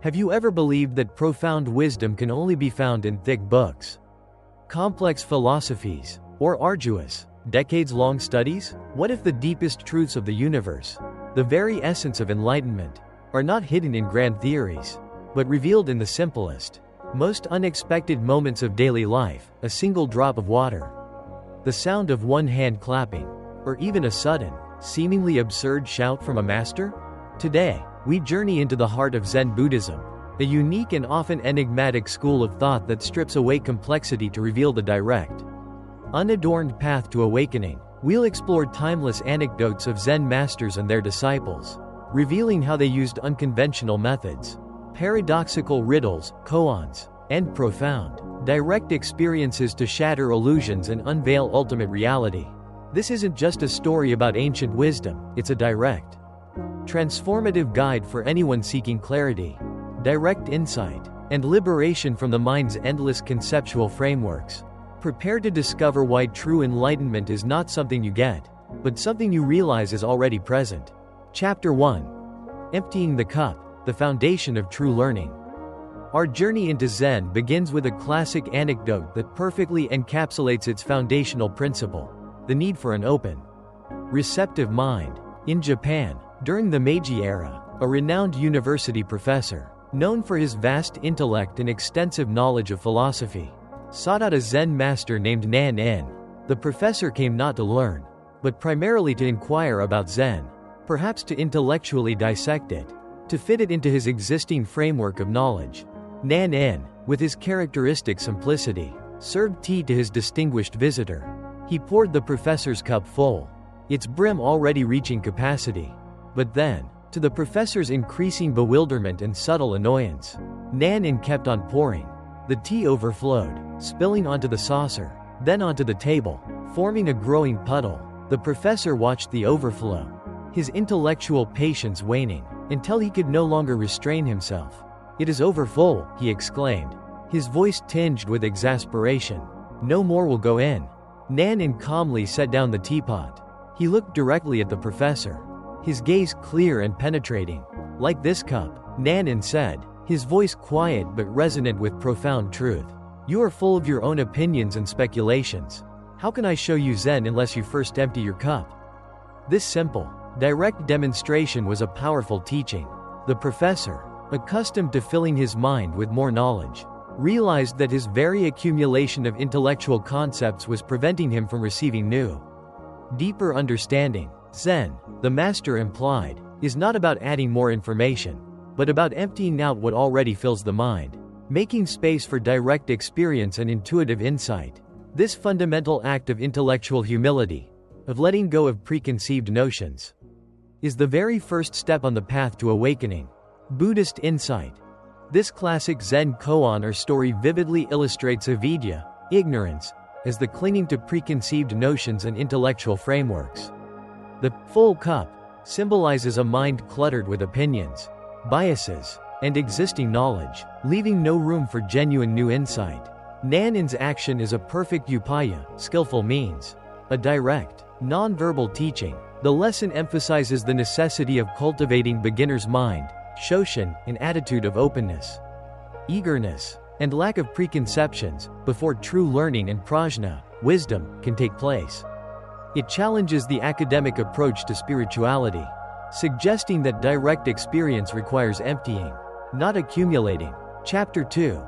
Have you ever believed that profound wisdom can only be found in thick books, complex philosophies, or arduous, decades-long studies? What if the deepest truths of the universe, the very essence of enlightenment, are not hidden in grand theories, but revealed in the simplest, most unexpected moments of daily life, a single drop of water, the sound of one hand clapping, or even a sudden, seemingly absurd shout from a master? Today, we journey into the heart of Zen Buddhism, a unique and often enigmatic school of thought that strips away complexity to reveal the direct, unadorned path to awakening. We'll explore timeless anecdotes of Zen masters and their disciples, revealing how they used unconventional methods, paradoxical riddles, koans, and profound, direct experiences to shatter illusions and unveil ultimate reality. This isn't just a story about ancient wisdom, it's a direct, transformative guide for anyone seeking clarity, direct insight, and liberation from the mind's endless conceptual frameworks. Prepare to discover why true enlightenment is not something you get, but something you realize is already present. Chapter 1. Emptying the Cup, the Foundation of True Learning. Our journey into Zen begins with a classic anecdote that perfectly encapsulates its foundational principle: the need for an open, receptive mind. In Japan, during the Meiji era, a renowned university professor, known for his vast intellect and extensive knowledge of philosophy, sought out a Zen master named Nan-en. The professor came not to learn, but primarily to inquire about Zen, perhaps to intellectually dissect it, to fit it into his existing framework of knowledge. Nan-en, with his characteristic simplicity, served tea to his distinguished visitor. He poured the professor's cup full, its brim already reaching capacity. But then, to the professor's increasing bewilderment and subtle annoyance, Nan-en kept on pouring. The tea overflowed, spilling onto the saucer, then onto the table, forming a growing puddle. The professor watched the overflow, his intellectual patience waning, until he could no longer restrain himself. "It is overfull," he exclaimed, his voice tinged with exasperation. "No more will go in." Nan-en calmly set down the teapot. He looked directly at the professor, his gaze clear and penetrating. "Like this cup," Nan-en said, his voice quiet but resonant with profound truth. "You are full of your own opinions and speculations. How can I show you Zen unless you first empty your cup?" This simple, direct demonstration was a powerful teaching. The professor, accustomed to filling his mind with more knowledge, realized that his very accumulation of intellectual concepts was preventing him from receiving new, deeper understanding. Zen, the master implied, is not about adding more information, but about emptying out what already fills the mind, making space for direct experience and intuitive insight. This fundamental act of intellectual humility, of letting go of preconceived notions, is the very first step on the path to awakening. Buddhist insight. This classic Zen Koan or story vividly illustrates avidya, ignorance, as the clinging to preconceived notions and intellectual frameworks. The full cup symbolizes a mind cluttered with opinions, biases, and existing knowledge, leaving no room for genuine new insight. Nan-en's action is a perfect upaya, skillful means, a direct, non-verbal teaching. The lesson emphasizes the necessity of cultivating beginner's mind, shoshin, an attitude of openness, eagerness, and lack of preconceptions, before true learning and prajna, wisdom, can take place. It challenges the academic approach to spirituality, suggesting that direct experience requires emptying, not accumulating. Chapter 2.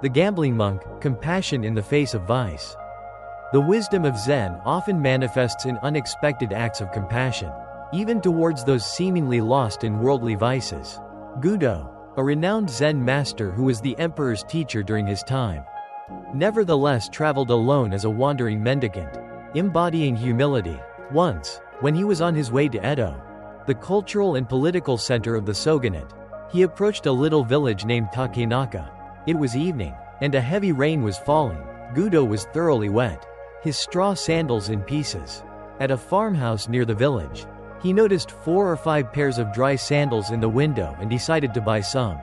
The Gambling Monk, Compassion in the Face of Vice. The wisdom of Zen often manifests in unexpected acts of compassion, even towards those seemingly lost in worldly vices. Gudo, a renowned Zen master who was the emperor's teacher during his time, nevertheless traveled alone as a wandering mendicant, embodying humility. Once, when he was on his way to Edo, the cultural and political center of the shogunate, he approached a little village named Takenaka. It was evening, and a heavy rain was falling. Gudo was thoroughly wet, his straw sandals in pieces. At a farmhouse near the village, he noticed 4 or 5 pairs of dry sandals in the window and decided to buy some.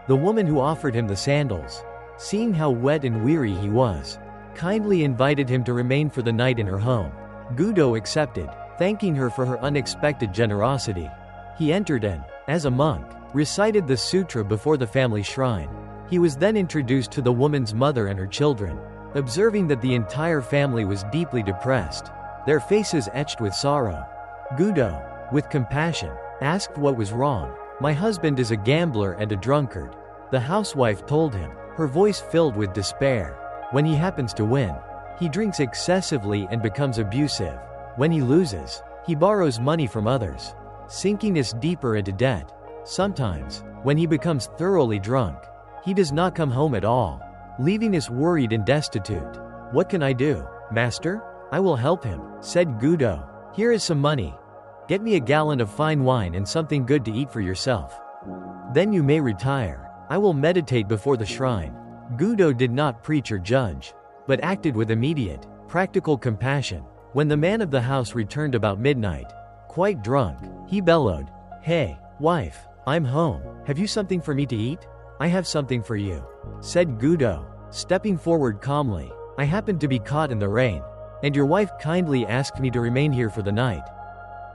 The woman who offered him the sandals, seeing how wet and weary he was, kindly invited him to remain for the night in her home. Gudo accepted, thanking her for her unexpected generosity. He entered and, as a monk, recited the sutra before the family shrine. He was then introduced to the woman's mother and her children. Observing that the entire family was deeply depressed, their faces etched with sorrow, Gudo, with compassion, asked what was wrong. "My husband is a gambler and a drunkard," the housewife told him, her voice filled with despair. "When he happens to win, he drinks excessively and becomes abusive. When he loses, he borrows money from others, sinking us deeper into debt. Sometimes, when he becomes thoroughly drunk, he does not come home at all, leaving us worried and destitute. What can I do, master?" "I will help him," said Gudo. "Here is some money. Get me a gallon of fine wine and something good to eat for yourself. Then you may retire. I will meditate before the shrine." Gudo did not preach or judge, but acted with immediate, practical compassion. When the man of the house returned about midnight, quite drunk, he bellowed, "Hey, wife, I'm home. Have you something for me to eat?" "I have something for you," said Gudo, stepping forward calmly. "I happened to be caught in the rain, and your wife kindly asked me to remain here for the night.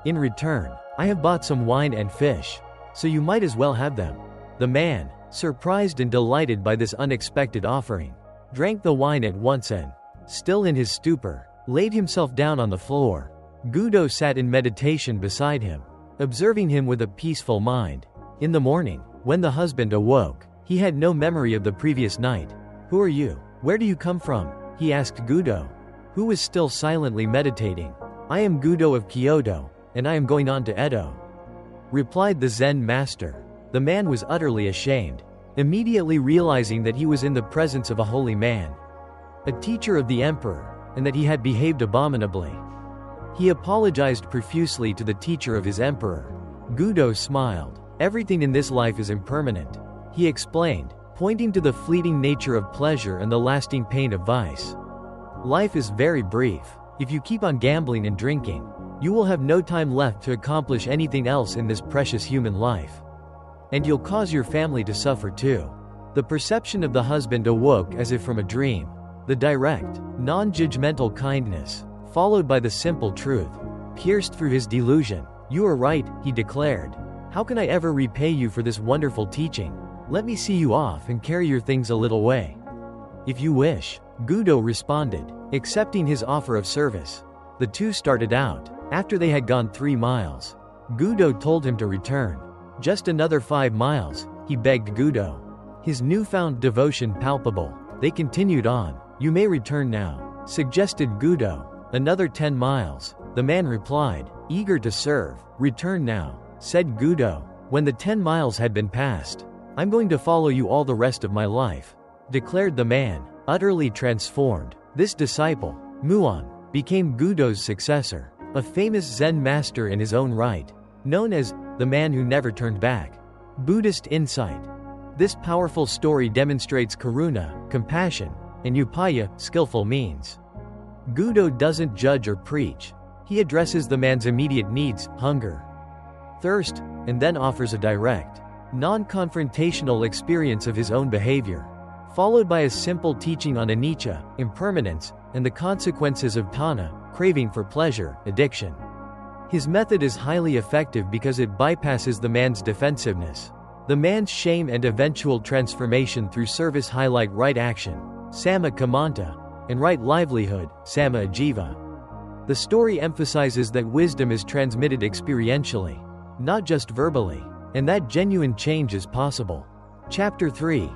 In return, I have bought some wine and fish, so you might as well have them." The man, surprised and delighted by this unexpected offering, drank the wine at once and, still in his stupor, laid himself down on the floor. Gudo sat in meditation beside him, observing him with a peaceful mind. In the morning, when the husband awoke, he had no memory of the previous night. "Who are you? Where do you come from?" he asked Gudo, who was still silently meditating. "I am Gudo of Kyoto, and I am going on to Edo," replied the Zen master. The man was utterly ashamed, immediately realizing that he was in the presence of a holy man, a teacher of the emperor, and that he had behaved abominably. He apologized profusely to the teacher of his emperor. Gudo smiled. "Everything in this life is impermanent," he explained, pointing to the fleeting nature of pleasure and the lasting pain of vice. "Life is very brief. If you keep on gambling and drinking, you will have no time left to accomplish anything else in this precious human life. And you'll cause your family to suffer too." The perception of the husband awoke as if from a dream. The direct, non-judgmental kindness, followed by the simple truth, pierced through his delusion. "You are right," he declared. "How can I ever repay you for this wonderful teaching? Let me see you off and carry your things a little way." "If you wish," Gudo responded, accepting his offer of service. The two started out. After they had gone 3 miles, Gudo told him to return. "Just another 5 miles, he begged Gudo, his newfound devotion palpable. They continued on. "You may return now," suggested Gudo. "Another 10 miles, the man replied, eager to serve. "Return now," said Gudo. When the 10 miles had been passed, "I'm going to follow you all the rest of my life," declared the man, utterly transformed. This disciple, Muon, became Gudo's successor, a famous Zen master in his own right, known as the man who never turned back. Buddhist insight. This powerful story demonstrates karuna, compassion, and upaya, skillful means. Gudo doesn't judge or preach. He addresses the man's immediate needs, hunger, thirst, and then offers a direct, non-confrontational experience of his own behavior, followed by a simple teaching on anicca, impermanence, and the consequences of tanha, craving for pleasure, addiction. His method is highly effective because it bypasses the man's defensiveness. The man's shame and eventual transformation through service highlight right action, samma kamanta, and right livelihood, samma ajiva. The story emphasizes that wisdom is transmitted experientially, not just verbally, and that genuine change is possible. Chapter 3.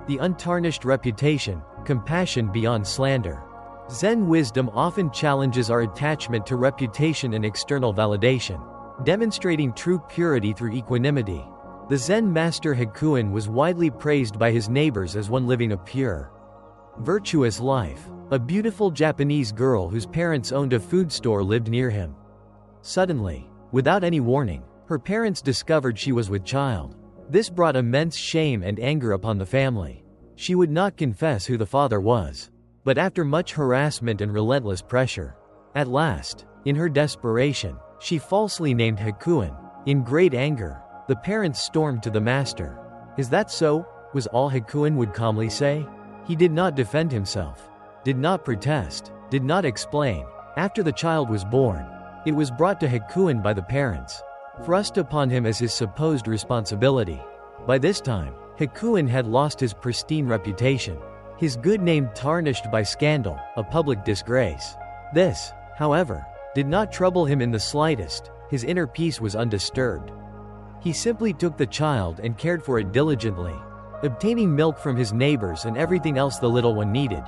The Untarnished Reputation, Compassion Beyond Slander. Zen wisdom often challenges our attachment to reputation and external validation, demonstrating true purity through equanimity. The Zen master Koan was widely praised by his neighbors as one living a pure, virtuous life. A beautiful Japanese girl whose parents owned a food store lived near him. Suddenly, without any warning, her parents discovered she was with child. This brought immense shame and anger upon the family. She would not confess who the father was, but after much harassment and relentless pressure, at last, in her desperation, she falsely named Koan. In great anger, the parents stormed to the master. "Is that so?" was all Koan would calmly say. He did not defend himself, did not protest, did not explain. After the child was born, it was brought to Koan by the parents, thrust upon him as his supposed responsibility. By this time, Koan had lost his pristine reputation, his good name tarnished by scandal, a public disgrace. This, however, did not trouble him in the slightest. His inner peace was undisturbed. He simply took the child and cared for it diligently, obtaining milk from his neighbors and everything else the little one needed,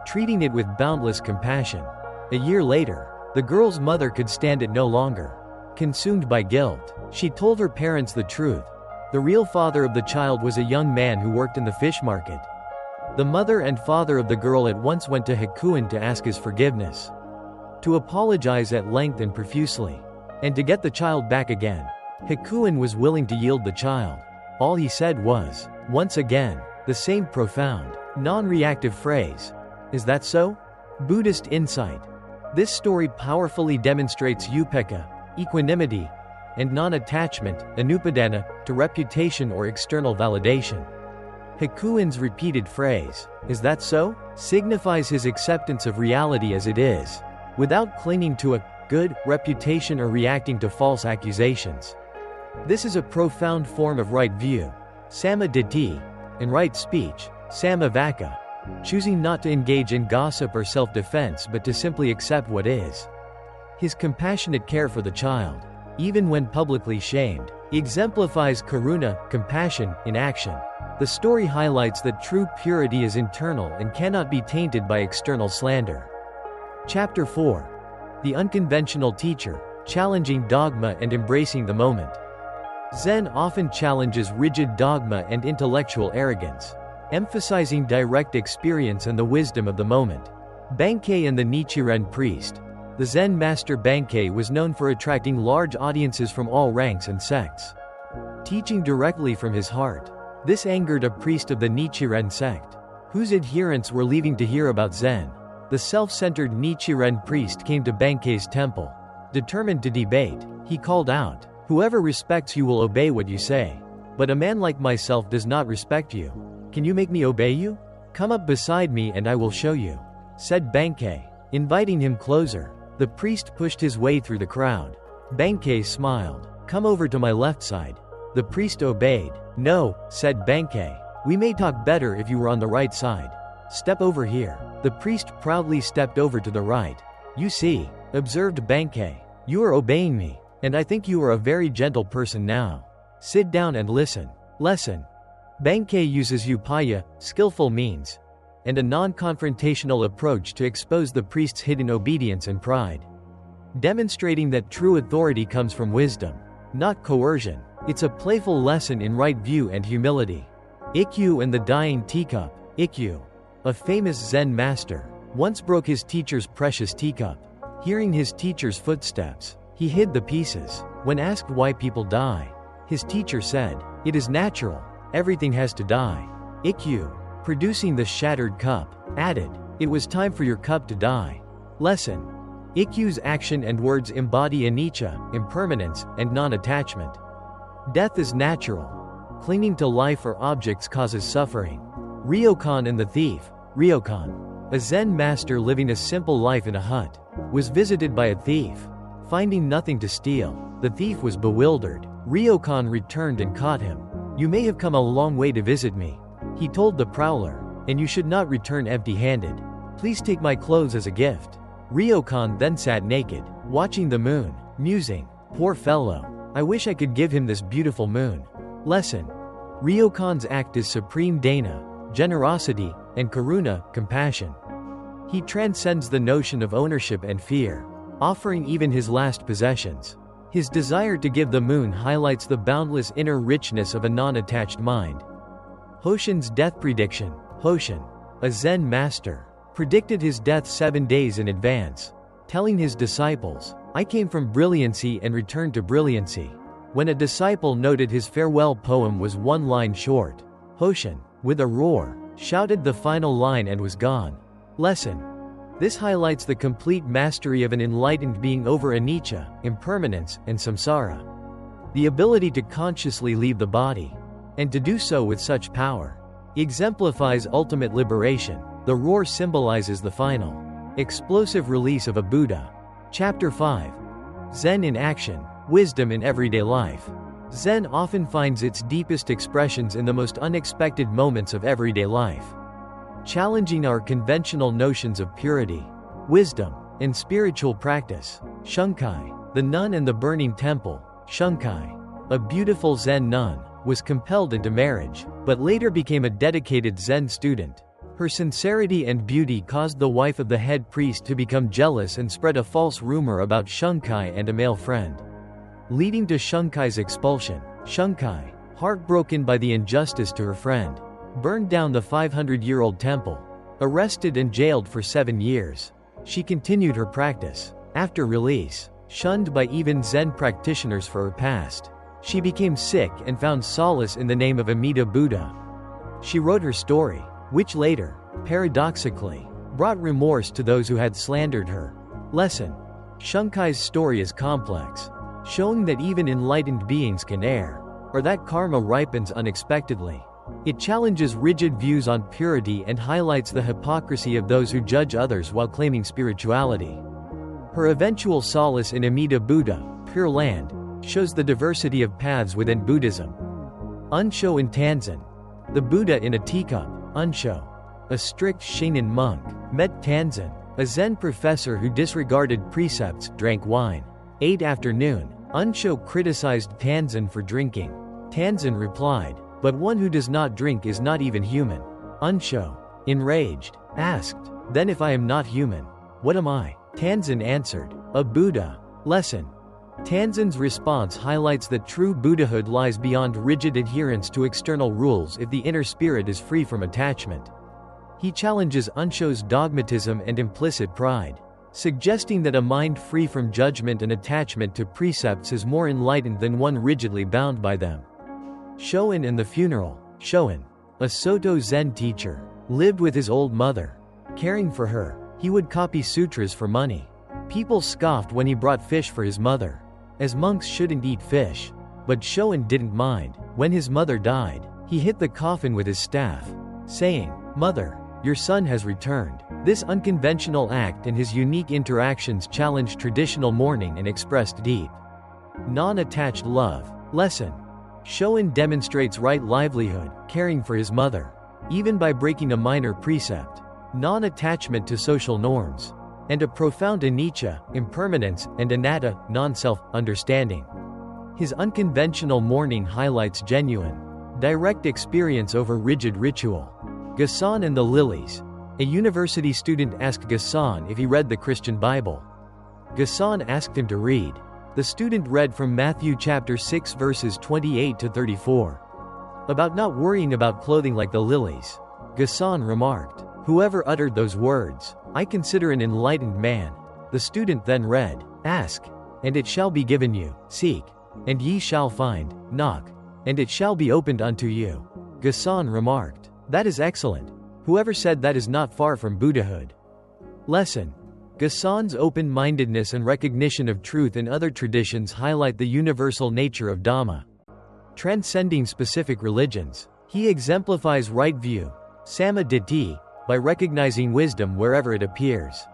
treating it with boundless compassion. A year later, the girl's mother could stand it no longer. Consumed by guilt, she told her parents the truth. The real father of the child was a young man who worked in the fish market. The mother and father of the girl at once went to Koan to ask his forgiveness, to apologize at length and profusely, and to get the child back again. Koan was willing to yield the child. All he said was, once again, the same profound, non-reactive phrase, "Is that so?" Buddhist insight. This story powerfully demonstrates upekkha, equanimity, and non-attachment, anupadana, to reputation or external validation. Koan's repeated phrase, "Is that so?" signifies his acceptance of reality as it is, without clinging to a good reputation or reacting to false accusations. This is a profound form of right view, samaditi, and right speech, samavaka, choosing not to engage in gossip or self-defense but to simply accept what is. His compassionate care for the child, even when publicly shamed, exemplifies karuna, compassion, in action. The story highlights that true purity is internal and cannot be tainted by external slander. Chapter 4. The Unconventional Teacher, Challenging Dogma and Embracing the Moment. Zen often challenges rigid dogma and intellectual arrogance, emphasizing direct experience and the wisdom of the moment. Bankei and the Nichiren priest. The Zen master Bankei was known for attracting large audiences from all ranks and sects, teaching directly from his heart. This angered a priest of the Nichiren sect, whose adherents were leaving to hear about Zen. The self-centered Nichiren priest came to Bankei's temple. Determined to debate, he called out, "Whoever respects you will obey what you say. But a man like myself does not respect you. Can you make me obey you? Come up beside me and I will show you," said Bankei, inviting him closer. The priest pushed his way through the crowd. Bankei smiled. "Come over to my left side." The priest obeyed. "No," said Bankei. "We may talk better if you were on the right side. Step over here." The priest proudly stepped over to the right. "You see," observed Bankei, "you are obeying me, and I think you are a very gentle person now. Sit down and listen." Lesson. Bankei uses upaya, skillful means, and a non-confrontational approach to expose the priest's hidden obedience and pride, demonstrating that true authority comes from wisdom, not coercion. It's a playful lesson in right view and humility. Ikkyu and the Dying Teacup. Ikkyu, a famous Zen master, once broke his teacher's precious teacup. Hearing his teacher's footsteps, he hid the pieces. When asked why people die, his teacher said, "It is natural. Everything has to die." Ikkyu, producing the shattered cup, added, "It was time for your cup to die." Lesson. Ikkyu's action and words embody anicca, impermanence, and non-attachment. Death is natural. Clinging to life or objects causes suffering. Ryokan and the Thief. Ryokan, a Zen master living a simple life in a hut, was visited by a thief. Finding nothing to steal, the thief was bewildered. Ryokan returned and caught him. "You may have come a long way to visit me," he told the prowler, "and you should not return empty-handed. Please take my clothes as a gift." Ryokan then sat naked, watching the moon, musing, "Poor fellow. I wish I could give him this beautiful moon." Lesson. Ryokan's act is supreme dana, generosity, and karuna, compassion. He transcends the notion of ownership and fear, offering even his last possessions. His desire to give the moon highlights the boundless inner richness of a non-attached mind. Hoshin's death prediction. Hoshin, a Zen master, predicted his death 7 days in advance, telling his disciples, "I came from brilliancy and returned to brilliancy." When a disciple noted his farewell poem was 1 line short, Hoshin, with a roar, shouted the final line and was gone. Lesson. This highlights the complete mastery of an enlightened being over anicca, impermanence, and samsara. The ability to consciously leave the body, and to do so with such power, exemplifies ultimate liberation. The roar symbolizes the final, explosive release of a Buddha. Chapter 5. Zen in Action, Wisdom in Everyday Life. Zen often finds its deepest expressions in the most unexpected moments of everyday life. Challenging our conventional notions of purity, wisdom, and spiritual practice. Shunkai, the nun in the burning temple. Shunkai, a beautiful Zen nun, was compelled into marriage, but later became a dedicated Zen student. Her sincerity and beauty caused the wife of the head priest to become jealous and spread a false rumor about Shunkai and a male friend, leading to Shunkai's expulsion. Shunkai, heartbroken by the injustice to her friend, burned down the 500-year-old temple. Arrested and jailed for 7 years, she continued her practice. After release, shunned by even Zen practitioners for her past, she became sick and found solace in the name of Amida Buddha. She wrote her story, which later, paradoxically, brought remorse to those who had slandered her. Lesson: Shunkai's story is complex, showing that even enlightened beings can err, or that karma ripens unexpectedly. It challenges rigid views on purity and highlights the hypocrisy of those who judge others while claiming spirituality. Her eventual solace in Amida Buddha, Pure Land, shows the diversity of paths within Buddhism. Unsho in Tanzen. The Buddha in a teacup. Unsho, a strict Shingon monk, met Tanzen, a Zen professor who disregarded precepts, drank wine, ate after noon. Unsho criticized Tanzen for drinking. Tanzen replied, "But one who does not drink is not even human." Unsho, enraged, asked, "Then if I am not human, what am I?" Tanzen answered, "A Buddha." Lesson: Tanzen's response highlights that true Buddhahood lies beyond rigid adherence to external rules if the inner spirit is free from attachment. He challenges Unsho's dogmatism and implicit pride, suggesting that a mind free from judgment and attachment to precepts is more enlightened than one rigidly bound by them. Shoin and the funeral. Shoin, a Soto Zen teacher, lived with his old mother. Caring for her, he would copy sutras for money. People scoffed when he brought fish for his mother, as monks shouldn't eat fish. But Shoin didn't mind. When his mother died, he hit the coffin with his staff, saying, "Mother, your son has returned." This unconventional act and his unique interactions challenged traditional mourning and expressed deep, non-attached love. Lesson: Shoin demonstrates right livelihood, caring for his mother, even by breaking a minor precept, non-attachment to social norms, and a profound anicca, impermanence, and anatta, non-self, understanding. His unconventional mourning highlights genuine, direct experience over rigid ritual. Gassan and the Lilies. A university student asked Gassan if he read the Christian Bible. Gassan asked him to read. The student read from Matthew chapter 6 verses 28 to 34. About not worrying about clothing like the lilies. Gassan remarked, "Whoever uttered those words, I consider an enlightened man." The student then read, "Ask, and it shall be given you, seek, and ye shall find, knock, and it shall be opened unto you." Gassan remarked, "That is excellent. Whoever said that is not far from Buddhahood." Lesson: Gassan's open-mindedness and recognition of truth in other traditions highlight the universal nature of Dhamma, transcending specific religions. He exemplifies right view, Samma-ditthi, by recognizing wisdom wherever it appears,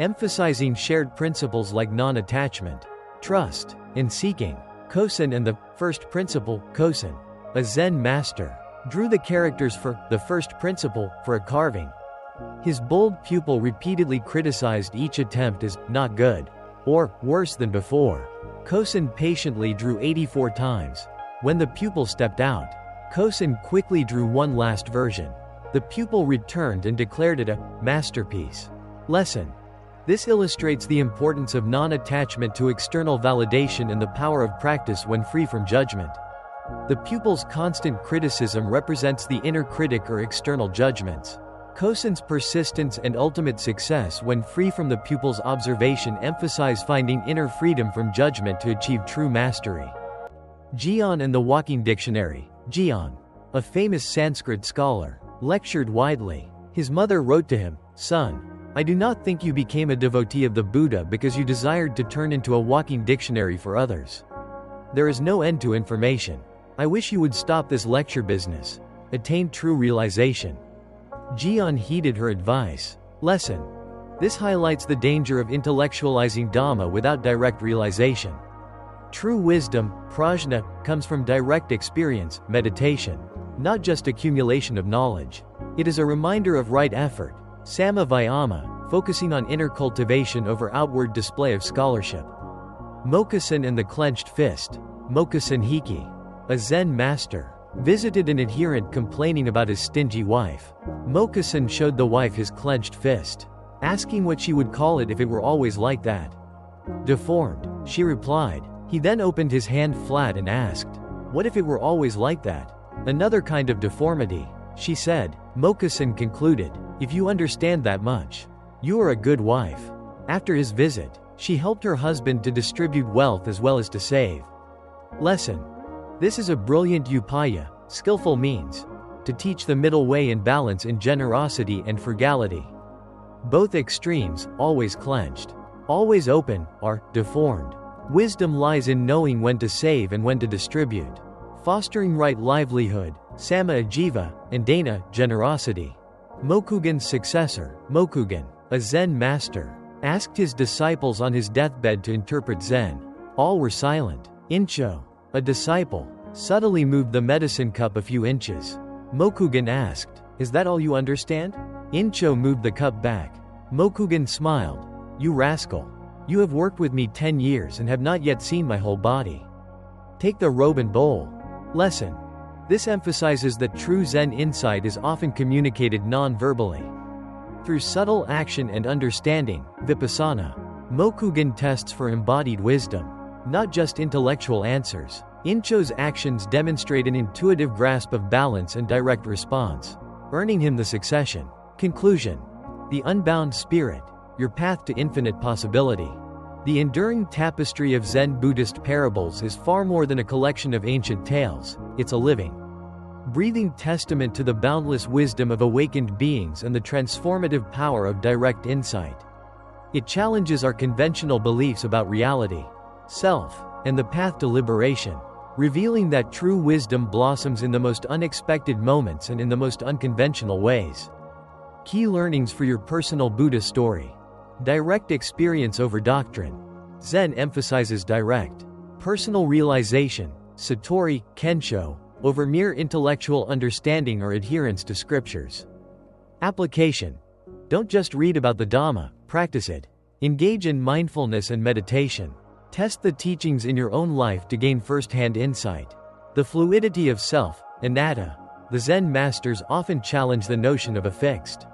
emphasizing shared principles like non-attachment, trust, and seeking. Kosen and the first principle. Kosen, a Zen master, drew the characters for the first principle for a carving. His bold pupil repeatedly criticized each attempt as not good, or worse than before. Kosen patiently drew 84 times. When the pupil stepped out, Kosen quickly drew one last version. The pupil returned and declared it a masterpiece. Lesson: This illustrates the importance of non-attachment to external validation and the power of practice when free from judgment. The pupil's constant criticism represents the inner critic or external judgments. Kosen's persistence and ultimate success when free from the pupil's observation emphasize finding inner freedom from judgment to achieve true mastery. Jian and the Walking Dictionary. Jian, a famous Sanskrit scholar, lectured widely. His mother wrote to him, "Son, I do not think you became a devotee of the Buddha because you desired to turn into a walking dictionary for others. There is no end to information. I wish you would stop this lecture business. Attain true realization." Jian heeded her advice. Lesson: This highlights the danger of intellectualizing Dhamma without direct realization. True wisdom, prajna, comes from direct experience, meditation, not just accumulation of knowledge. It is a reminder of right effort, samma vayama, focusing on inner cultivation over outward display of scholarship. Mokusan and the clenched fist. Mokusan Hiki, a Zen master, visited an adherent complaining about his stingy wife. Mokusan showed the wife his clenched fist, asking what she would call it if it were always like that. Deformed, she replied. He then opened his hand flat and asked, "What if it were always like that?" "Another kind of deformity," she said. Mokusan concluded, "If you understand that much, you are a good wife." After his visit, she helped her husband to distribute wealth as well as to save. Lesson. This is a brilliant upaya, skillful means, to teach the middle way in balance in generosity and frugality. Both extremes, always clenched, always open, are deformed. Wisdom lies in knowing when to save and when to distribute. Fostering right livelihood, samma ajiva, and dana, generosity. Mokugan's successor, Mokugan, a Zen master, asked his disciples on his deathbed to interpret Zen. All were silent. Incho, a disciple, subtly moved the medicine cup a few inches. Mokugan asked, "Is that all you understand?" Incho moved the cup back. Mokugan smiled. "You rascal. You have worked with me 10 years and have not yet seen my whole body. Take the robe and bowl." Lesson. This emphasizes that true Zen insight is often communicated non-verbally. Through subtle action and understanding, vipassana, Mokugan tests for embodied wisdom, not just intellectual answers. Incho's actions demonstrate an intuitive grasp of balance and direct response, earning him the succession. Conclusion. The unbound spirit, your path to infinite possibility. The enduring tapestry of Zen Buddhist parables is far more than a collection of ancient tales, it's a living, breathing testament to the boundless wisdom of awakened beings and the transformative power of direct insight. It challenges our conventional beliefs about reality, self, and the path to liberation, revealing that true wisdom blossoms in the most unexpected moments and in the most unconventional ways. Key learnings for your personal Buddha story. Direct experience over doctrine. Zen emphasizes direct, personal realization, satori, kensho, over mere intellectual understanding or adherence to scriptures. Application. Don't just read about the Dhamma, practice it. Engage in mindfulness and meditation. Test the teachings in your own life to gain first-hand insight. The fluidity of self, anatta. The Zen masters often challenge the notion of a fixed,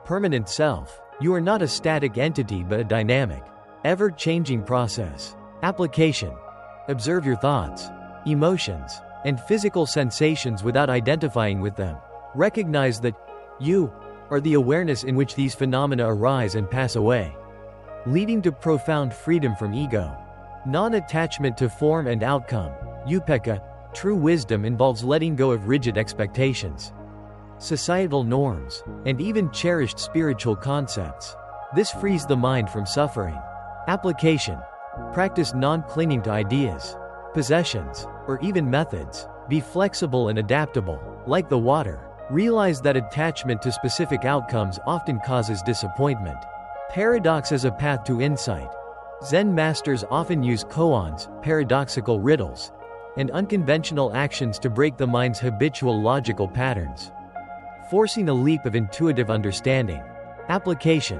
permanent self. You are not a static entity but a dynamic, ever-changing process. Application. Observe your thoughts, emotions, and physical sensations without identifying with them. Recognize that you are the awareness in which these phenomena arise and pass away, leading to profound freedom from ego. Non-attachment to form and outcome. Upekkha. True wisdom involves letting go of rigid expectations, societal norms, and even cherished spiritual concepts. This frees the mind from suffering. Application. Practice non-clinging to ideas, possessions, or even methods. Be flexible and adaptable. Like the water, realize that attachment to specific outcomes often causes disappointment. Paradox as a path to insight. Zen masters often use koans, paradoxical riddles, and unconventional actions to break the mind's habitual logical patterns, forcing a leap of intuitive understanding. Application.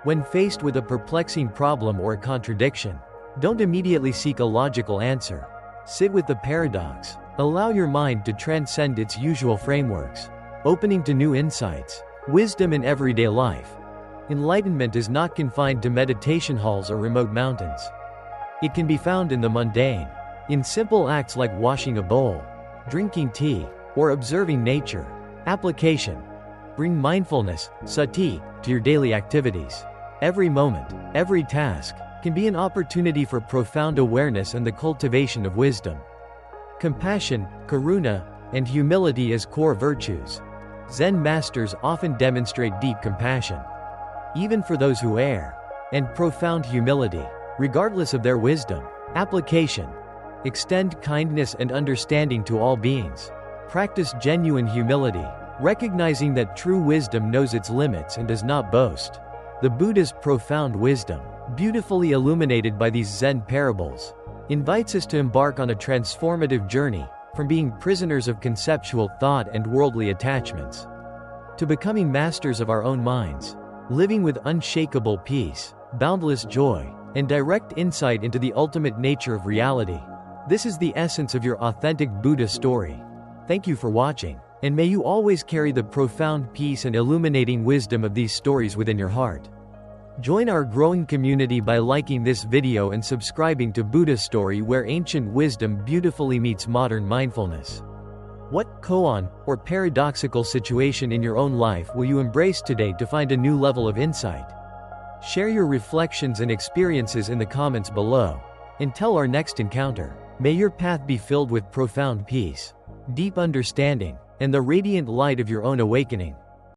When faced with a perplexing problem or a contradiction, don't immediately seek a logical answer. Sit with the paradox. Allow your mind to transcend its usual frameworks, opening to new insights. Wisdom in everyday life. Enlightenment is not confined to meditation halls or remote mountains. It can be found in the mundane, in simple acts like washing a bowl, drinking tea, or observing nature. Application. Bring mindfulness, sati, to your daily activities. Every moment, every task, can be an opportunity for profound awareness and the cultivation of wisdom. Compassion, karuna, and humility as core virtues. Zen masters often demonstrate deep compassion, even for those who err, and profound humility, regardless of their wisdom. Application. Extend kindness and understanding to all beings. Practice genuine humility, recognizing that true wisdom knows its limits and does not boast. The Buddha's profound wisdom, beautifully illuminated by these Zen parables, invites us to embark on a transformative journey, from being prisoners of conceptual thought and worldly attachments, to becoming masters of our own minds, living with unshakable peace, boundless joy, and direct insight into the ultimate nature of reality. This is the essence of your authentic Buddha story. Thank you for watching, and may you always carry the profound peace and illuminating wisdom of these stories within your heart. Join our growing community by liking this video and subscribing to Buddha Story, where ancient wisdom beautifully meets modern mindfulness. What koan, or paradoxical situation in your own life will you embrace today to find a new level of insight? Share your reflections and experiences in the comments below. Until our next encounter, may your path be filled with profound peace, deep understanding, and the radiant light of your own awakening.